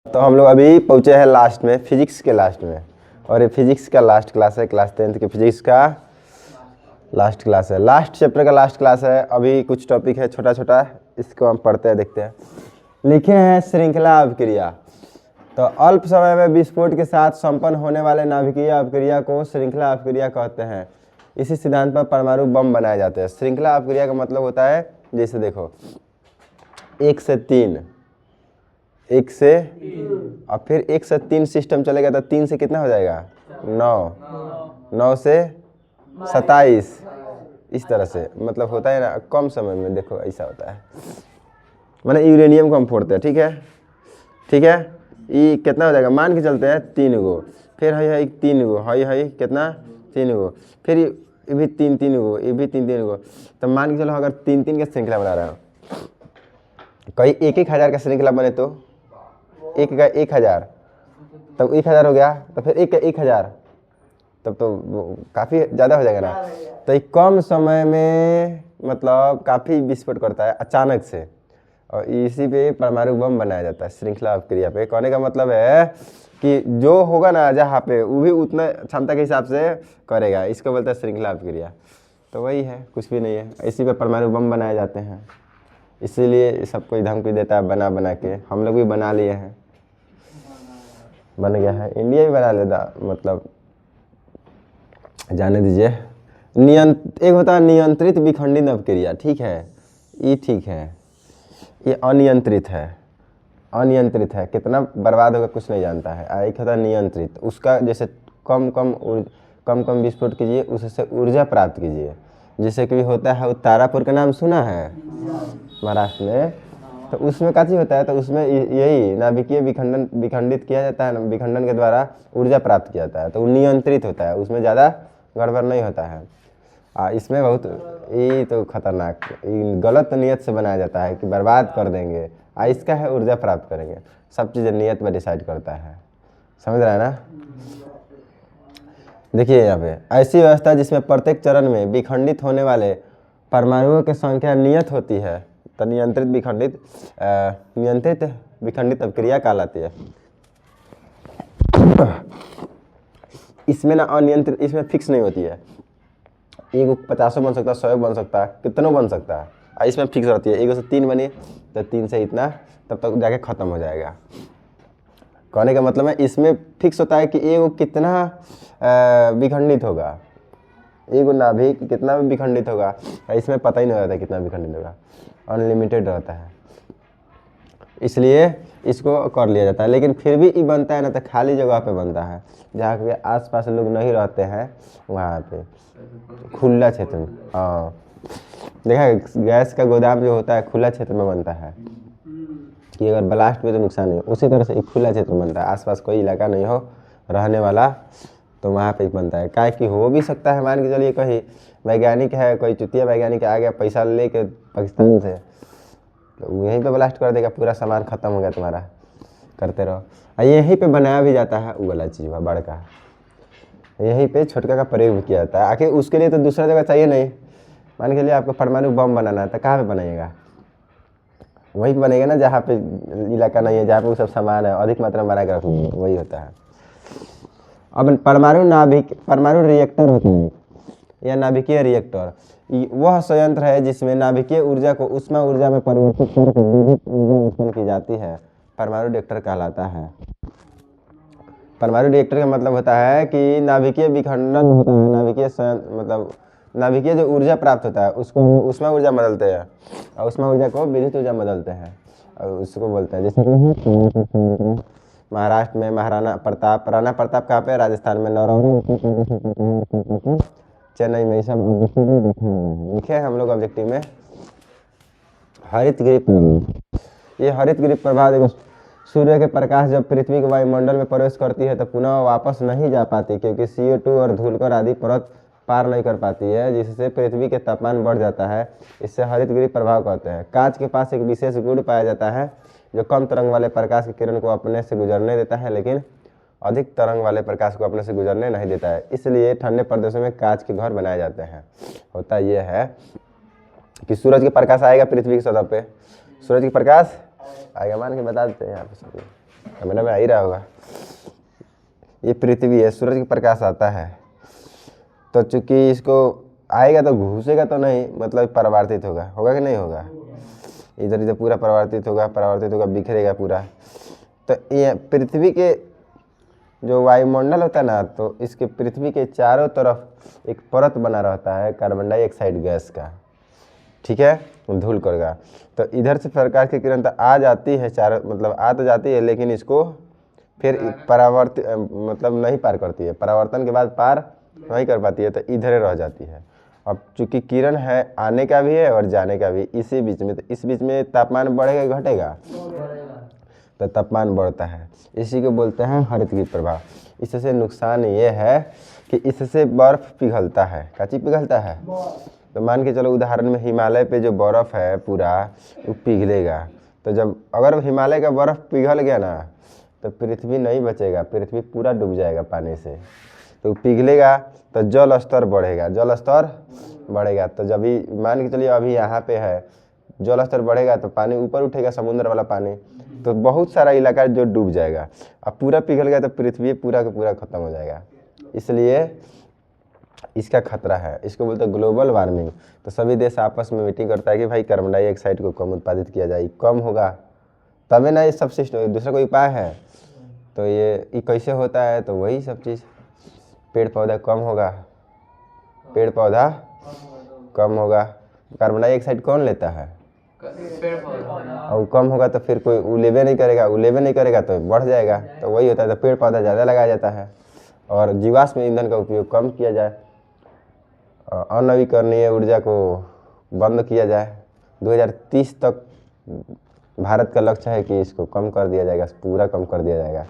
तो हम लोग अभी पहुँचे हैं लास्ट में, फिजिक्स के लास्ट में। और ये फिजिक्स का लास्ट क्लास है, क्लास 10th की फिजिक्स का लास्ट क्लास है, लास्ट चैप्टर का लास्ट क्लास है। अभी कुछ टॉपिक है छोटा छोटा, इसको हम पढ़ते हैं, देखते हैं। लिखे हैं श्रृंखला अभिक्रिया। तो अल्प समय में विस्फोट के साथ संपन्न होने वाले नाभिकीय अभिक्रिया को श्रृंखला अभिक्रिया कहते हैं। इसी सिद्धांत पर परमाणु बम बनाए जाते हैं। श्रृंखला अभिक्रिया का मतलब होता है, जैसे देखो 1 से 3, 1 से और फिर 1 से 3 सिस्टम चलेगा तो 3 से कितना हो जाएगा 9, 9 से 27, इस तरह से मतलब होता है ना। कम समय में देखो ऐसा होता है, माने यूरेनियम को हम फोड़ते हैं, ठीक है, ठीक है। ये कितना हो जाएगा, मान के चलते हैं 3 गो, फिर है 3 गो, है कितना 3 गो, फिर ये भी 3 गो, ये भी 3 गो। तो मान के चलो अगर 3 का श्रृंखला बना रहे हो, कहीं 1,000 का श्रृंखला बने तो 1 का 1,000, तब 1,000 हो गया, तो फिर 1 का 1,000, तब तो काफ़ी ज़्यादा हो जाएगा ना। तो एक कम समय में मतलब काफ़ी विस्फोट करता है अचानक से, और इसी पे परमाणु बम बनाया जाता है श्रृंखला अभिक्रिया पे। कहने का मतलब है कि जो होगा ना जहाँ पे, वो भी उतना क्षमता के हिसाब से करेगा, इसको बोलते हैं श्रृंखला अभिक्रिया। तो वही है, कुछ भी नहीं है, इसी पे परमाणु बम बनाए जाते हैं। इसीलिए सबको धमकी देता है बना बना के। हम लोग भी बना लिए हैं, बन गया है, इंडिया भी बना लेता, मतलब जाने दीजिए। एक होता है नियंत्रित विखंडित अभिक्रिया, ठीक है, ये ठीक है। ये अनियंत्रित है, अनियंत्रित है, कितना बर्बाद होगा कुछ नहीं जानता है। एक होता है नियंत्रित, उसका जैसे कम कम विस्फोट कीजिए, उससे ऊर्जा प्राप्त कीजिए। जैसे कि होता है तारापुर का नाम सुना है महाराष्ट्र में, तो उसमें क्या चीज़ होता है, तो उसमें यही नाभिकीय विखंडित किया जाता है, विखंडन के द्वारा ऊर्जा प्राप्त किया जाता है। तो वो नियंत्रित होता है, उसमें ज़्यादा गड़बड़ नहीं होता है। इसमें बहुत ये तो खतरनाक गलत नियत से बनाया जाता है कि बर्बाद कर देंगे, इसका है ऊर्जा प्राप्त करेंगे। सब चीज़ें नियत पर डिसाइड करता है, समझ रहा है ना। देखिए यहाँ पे ऐसी व्यवस्था जिसमें प्रत्येक चरण में विखंडित होने वाले परमाणुओं की संख्या नियत होती है, तो नियंत्रित विखंडित अभिक्रिया कहलाती है। इसमें ना अनियंत्रित, इसमें फिक्स नहीं होती है, 50 बन सकता है, 100 बन सकता है, कितनों बन सकता है। इसमें फिक्स रहती है, 1 से 3 बनी तो 3 से इतना, तब तक जाके ख़त्म हो जाएगा। कहने का मतलब है इसमें फिक्स होता है कि एगो कितना विखंडित होगा, एगो नाभिक कितना विखंडित होगा। इसमें पता ही नहीं रहता कितना विखंडित होगा, अनलिमिटेड रहता है, इसलिए इसको कर लिया जाता है। लेकिन फिर भी ये बनता है ना तो खाली जगह पे बनता है, जहाँ के आसपास लोग नहीं रहते हैं, वहाँ पे खुला क्षेत्र में। हाँ देखा, गैस का गोदाम जो होता है खुला क्षेत्र में बनता है कि अगर ब्लास्ट में तो नुकसान नहीं हो। उसी तरह से एक खुला क्षेत्र बनता है, आसपास कोई इलाका नहीं हो रहने वाला, तो वहाँ पे बनता है। क्या कि हो भी सकता है, मान के चलिए कहीं वैज्ञानिक है, कोई चुतिया वैज्ञानिक आ गया पैसा लेके पाकिस्तान से, तो यहीं पे ब्लास्ट कर देगा, पूरा सामान खत्म हो गया तुम्हारा, करते रहो। यहीं पे बनाया भी जाता है वो वाला चीज़, बड़का यहीं पे छोटका का प्रयोग भी किया जाता है। आखिर उसके लिए तो दूसरा जगह चाहिए नहीं। मान के लिए आपको परमाणु बम बनाना है तो कहाँ पे बनाइएगा, वहीं पे बनेगा ना जहाँ पे इलाका नहीं है, जहाँ पे वो सब सामान है अधिक मात्रा में बना के रखेंगे, वही होता है। अब परमाणु रिएक्टर होते हैं या नाभिकीय रिएक्टर, वह संयंत्र है जिसमें नाभिकीय ऊर्जा को उष्मा ऊर्जा में परिवर्तित करके विद्युत ऊर्जा उत्पन्न की जाती है, परमाणु रिएक्टर कहलाता है। परमाणु रिएक्टर का मतलब होता है कि नाभिकीय विखंडन होता है, नाभिकीय मतलब नाभिकीय जो ऊर्जा प्राप्त होता है उसको उष्मा ऊर्जा बदलते हैं, और उष्मा ऊर्जा को विद्युत ऊर्जा बदलते हैं, और उसको बोलते हैं। जैसे कि महाराष्ट्र में महाराणा प्रताप, राणा प्रताप कहाँ पे, राजस्थान में, चेन्नई में, सब लिखे हैं हम लोग ऑब्जेक्टिव में। हरित गृह, ये हरित गृह प्रभाव देखो, सूर्य के प्रकाश जब पृथ्वी के वायुमंडल में प्रवेश करती है तो पुनः वापस नहीं जा पाती, क्योंकि CO2 और धूलकण आदि परत पार नहीं कर पाती है, जिससे पृथ्वी के तापमान बढ़ जाता है। इससे हरित गृह प्रभाव कहते हैं। कांच के पास एक विशेष गुण पाया जाता है जो कम तरंग वाले प्रकाश की किरण को अपने से गुजरने देता है, लेकिन अधिक तरंग वाले प्रकाश को अपने से गुजरने नहीं देता है। इसलिए ठंडे प्रदेशों में कांच के घर बनाए जाते हैं। होता यह है कि सूरज के प्रकाश आएगा पृथ्वी की सतह पे, सूरज के प्रकाश आएगा, मान के बता देते हैं यहाँ पे सब। कैमरा में आ ही रहा होगा। ये पृथ्वी है, सूरज का प्रकाश आता है, तो चूंकि इसको आएगा तो घुसेगा तो नहीं, मतलब परावर्तित होगा, होगा कि नहीं होगा, इधर इधर पूरा परावर्तित होगा, बिखरेगा पूरा। तो ये पृथ्वी के जो वायुमंडल होता है ना, तो इसके पृथ्वी के चारों तरफ एक परत बना रहता है कार्बन डाइऑक्साइड गैस का, ठीक है, धूल करगा। तो इधर से प्रकाश की किरण तो आ जाती है चारों, मतलब आ तो जाती है, लेकिन इसको फिर परावर्तित मतलब नहीं पार करती है, परावर्तन के बाद पार नहीं कर पाती है, तो इधर रह जाती है। अब चूंकि किरण है आने का भी है और जाने का भी, इसी बीच में, तो इस बीच में तापमान बढ़ेगा घटेगा, तो तापमान बढ़ता है, इसी को बोलते हैं हरितगृह प्रभाव। इससे नुकसान ये है कि इससे बर्फ पिघलता है। क्या चीज पिघलता है? तो मान के चलो उदाहरण में हिमालय पे जो बर्फ़ है पूरा वो पिघलेगा, तो जब अगर हिमालय का बर्फ़ पिघल गया ना तो पृथ्वी नहीं बचेगा, पृथ्वी पूरा डूब जाएगा पानी से। तो पिघलेगा तो जल स्तर बढ़ेगा, जल स्तर बढ़ेगा, तो जब भी मान के चलिए अभी यहाँ पे है, जल स्तर बढ़ेगा तो पानी ऊपर उठेगा, समुद्र वाला पानी, तो बहुत सारा इलाका जो डूब जाएगा। अब पूरा पिघल गया तो पृथ्वी पूरा का पूरा खत्म हो जाएगा, इसलिए इसका खतरा है, इसको बोलते हैं ग्लोबल वार्मिंग। तो सभी देश आपस में मीटिंग करता है कि भाई कार्बन डाइऑक्साइड को कम उत्पादित किया जाए, कम होगा तभी ना ये सब सिस्टम, दूसरा कोई उपाय है। तो ये कैसे होता है, तो वही सब चीज़, पेड़ पौधा कम होगा, पेड़ पौधा कम होगा, कार्बन डाइऑक्साइड कौन लेता है, और कम होगा तो फिर कोई वो लेवे नहीं करेगा तो बढ़ जाएगा, तो वही होता है, तो पेड़ पौधा ज़्यादा लगाया जाता है और जीवाश्म ईंधन का उपयोग कम किया जाए, अनवीकरणीय ऊर्जा को बंद किया जाए। 2030 तक भारत का लक्ष्य है कि इसको कम कर दिया जाएगा, पूरा कम कर दिया जाएगा।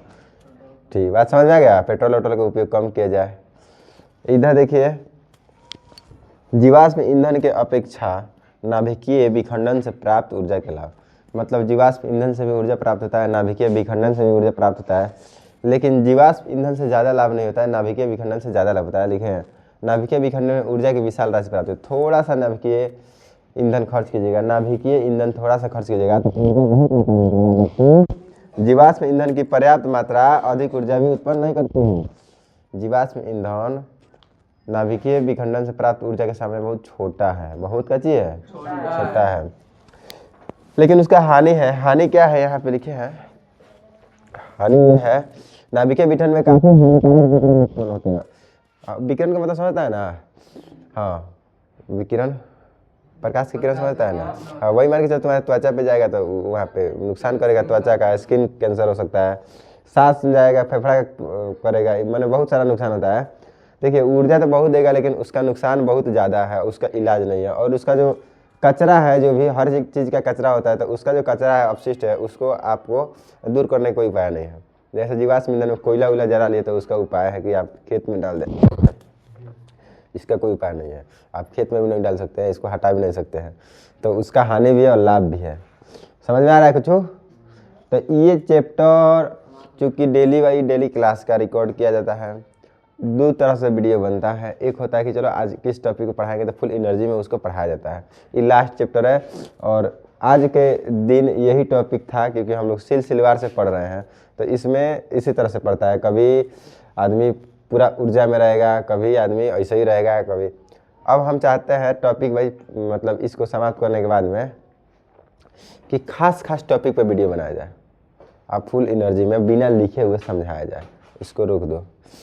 ठीक, बात समझ में आ गया? पेट्रोल वेट्रोल का उपयोग कम किया जाए। इधर देखिए, जीवाश्म ईंधन के अपेक्षा नाभिकीय विखंडन से प्राप्त ऊर्जा के लाभ, मतलब जीवाश्म ईंधन से भी ऊर्जा प्राप्त होता है, नाभिकीय विखंडन से भी ऊर्जा प्राप्त होता है, लेकिन जीवाश्म ईंधन से ज़्यादा लाभ नहीं होता है, नाभिकीय विखंडन से ज़्यादा लाभ होता है। लिखे हैं, नाभिकीय विखंडन में ऊर्जा की विशाल राशि प्राप्त है, थोड़ा सा नाभिकीय ईंधन खर्च कीजिएगा, नाभिकीय ईंधन थोड़ा सा खर्च कीजिएगा तो जीवाश्म ईंधन की पर्याप्त मात्रा अधिक ऊर्जा भी उत्पन्न नहीं करती है। जीवाश्म ईंधन नाभिकीय विखंडन से प्राप्त ऊर्जा के सामने बहुत छोटा है, बहुत क्या चीज है, छोटा है, लेकिन उसका हानि है। हानि क्या है, यहाँ पे लिखे हैं, हानि ये है नाभिकीय विखंडन में काफी हानिकारक होते हैं। विकिरण का मतलब समझता है ना, हाँ, विकिरण प्रकाश की किरण समझता है ना, हाँ, वही मान के चलो तुम्हारे त्वचा पे जाएगा तो वहाँ पे नुकसान करेगा, त्वचा का, स्किन कैंसर हो सकता है, सांस में जाएगा, फेफड़ा करेगा, मैंने बहुत सारा नुकसान होता है। देखिए ऊर्जा तो बहुत देगा, लेकिन उसका नुकसान बहुत ज़्यादा है, उसका इलाज नहीं है। और उसका जो कचरा है, जो भी हर चीज़ का कचरा होता है, तो उसका जो कचरा है, अपशिष्ट है, उसको आपको दूर करने का कोई उपाय नहीं है। जैसे जीवाश्म ईंधन में कोयला उला जला लिए तो उसका उपाय है कि आप खेत में डाल दें, इसका कोई उपाय नहीं है, आप खेत में भी नहीं डाल सकते हैं, इसको हटा भी नहीं सकते हैं, तो उसका हानि भी है और लाभ भी है। समझ में आ रहा है कुछ? तो ये चैप्टर चूँकि डेली क्लास का रिकॉर्ड किया जाता है, दो तरह से वीडियो बनता है। एक होता है कि चलो आज किस टॉपिक को पढ़ाएंगे तो फुल एनर्जी में उसको पढ़ाया जाता है, ये लास्ट चैप्टर है और आज के दिन यही टॉपिक था, क्योंकि हम लोग सिलसिलेवार से पढ़ रहे हैं, तो इसमें इसी तरह से पढ़ता है। कभी आदमी पूरा ऊर्जा में रहेगा, कभी आदमी ऐसे ही रहेगा, कभी। अब हम चाहते हैं टॉपिक वाइज, मतलब इसको समाप्त करने के बाद में कि खास टॉपिक पे वीडियो बनाया जाए, आप फुल एनर्जी में बिना लिखे हुए समझाया जाए। इसको रोक दो।